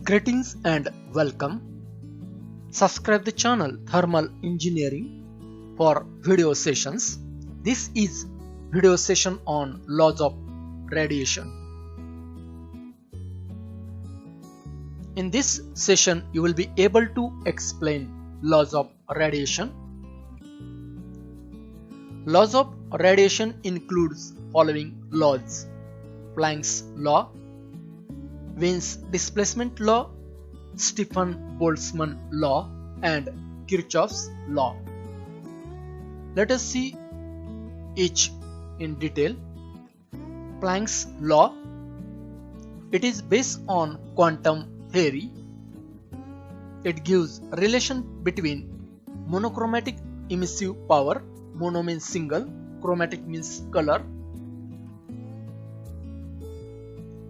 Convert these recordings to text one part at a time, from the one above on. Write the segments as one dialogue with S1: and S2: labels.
S1: Greetings and welcome. Subscribe the channel Thermal Engineering for video sessions. This is video session on laws of radiation. In this session you will be able to explain laws of radiation. Laws of radiation includes following laws: Planck's law, Wien's displacement law, Stefan-Boltzmann law, and Kirchhoff's law. Let us see each in detail. Planck's law. It is based on quantum theory. It gives relation between monochromatic emissive power, mono means single, chromatic means color,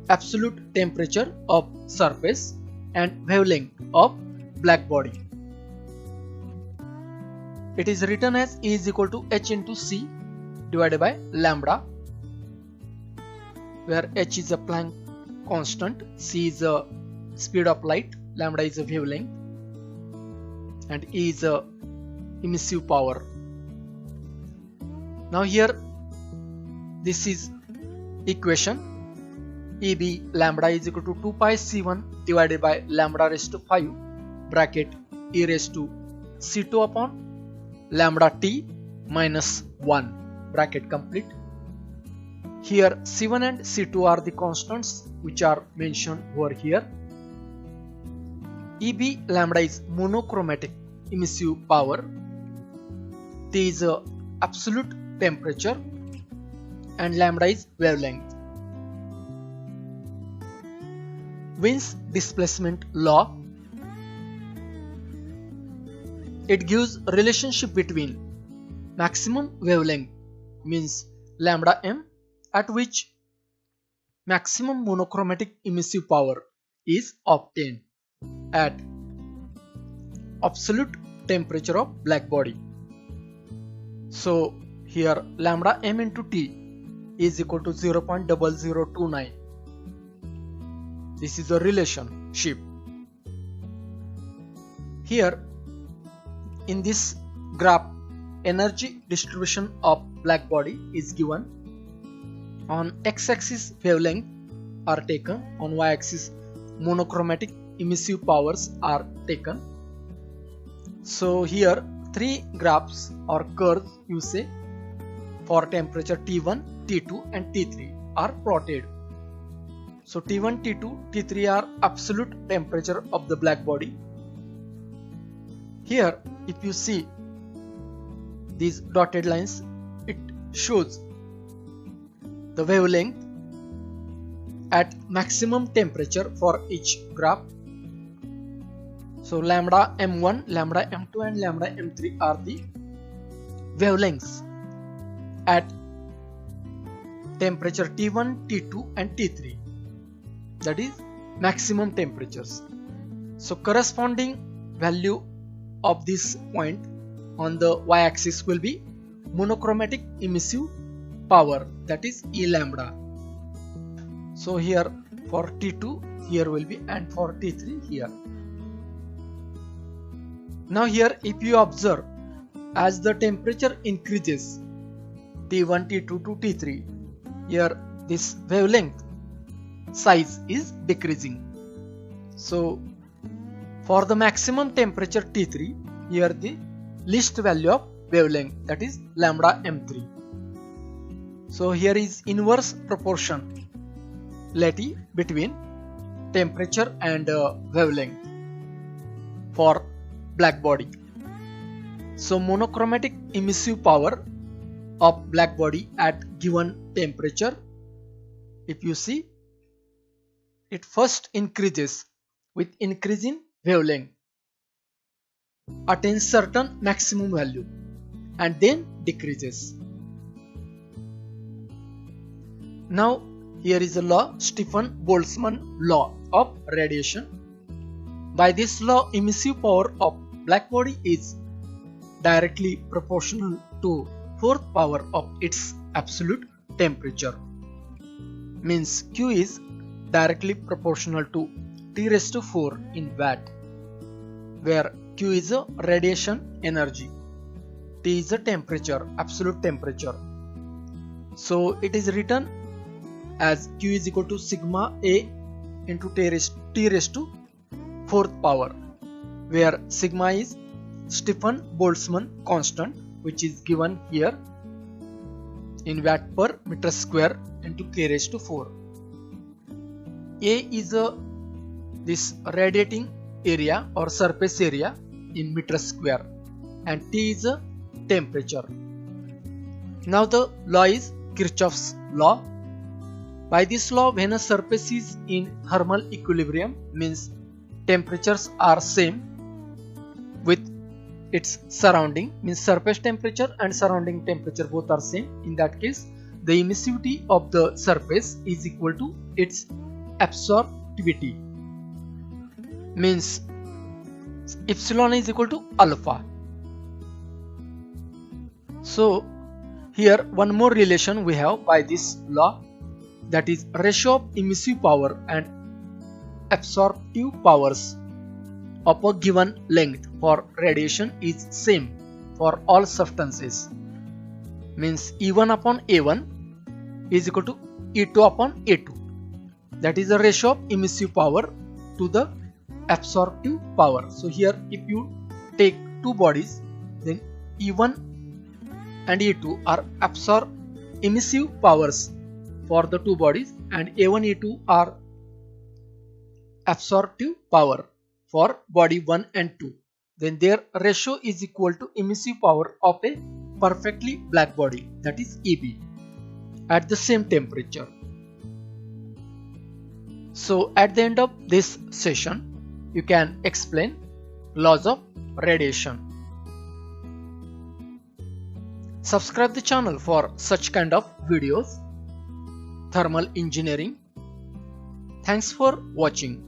S1: absolute temperature of surface, and wavelength of black body. It is written as E is equal to h into c divided by lambda, where h is a Planck constant, c is a speed of light, lambda is a wavelength, and E is a emissive power. Now here this is equation. EB lambda is equal to 2 pi c1 divided by lambda raised to 5 bracket e raised to c2 upon lambda t minus 1 bracket complete. Here c1 and c2 are the constants which are mentioned over here. EB lambda is monochromatic emissive power, T is absolute temperature, and lambda is wavelength. Wien's displacement law. It gives relationship between maximum wavelength means lambda m at which maximum monochromatic emissive power is obtained at absolute temperature of black body. So here lambda m into T is equal to 0.0029. This is a relationship. Here in this graph, energy distribution of black body is given. On x-axis wavelength are taken, on y-axis monochromatic emissive powers are taken. So here three graphs or curves you say for temperature T1, T2 and T3 are plotted. So T1, T2, T3 are absolute temperature of the black body. Here if you see these dotted lines, it shows the wavelength at maximum temperature for each graph. So lambda m1, lambda m2 and lambda m3 are the wavelengths at temperature T1, T2 and T3. That is maximum temperatures. So corresponding value of this point on the y-axis will be monochromatic emissive power, that is E lambda. So here for T2 here will be, and for T3 here. Now here if you observe, as the temperature increases T1, T2 to T3, here this wavelength size is decreasing. So for the maximum temperature T3, here the least value of wavelength, that is lambda m3. So here is inverse proportionality between temperature and wavelength for black body. So monochromatic emissive power of black body at given temperature, if you see, it first increases with increasing wavelength, attains certain maximum value and then decreases. Now here is a law, Stefan-Boltzmann law of radiation. By this law, emissive power of black body is directly proportional to fourth power of its absolute temperature. Means Q is directly proportional to T raised to 4 in watt, where Q is a radiation energy, T is the temperature, absolute temperature. So it is written as Q is equal to sigma A into T raised to 4th power, where sigma is Stefan-Boltzmann constant, which is given here in watt per meter square into K raised to 4. A is this radiating area or surface area in meter square, and T is a temperature. Now the law is Kirchhoff's law. By this law, when a surface is in thermal equilibrium, means temperatures are same with its surrounding, means surface temperature and surrounding temperature both are same. In that case, the emissivity of the surface is equal to its absorptivity, means epsilon is equal to alpha. So here one more relation we have by this law, that is ratio of emissive power and absorptive powers of a given length for radiation is same for all substances, means E1 upon A1 is equal to E2 upon A2. That is the ratio of emissive power to the absorptive power. So here if you take two bodies, then E1 and E2 are emissive powers for the two bodies, and A1 A2 are absorptive power for body 1 and 2. Then their ratio is equal to emissive power of a perfectly black body, that is EB, at the same temperature. So at the end of this session, you can explain laws of radiation. Subscribe the channel for such kind of videos, thermal engineering. Thanks for watching.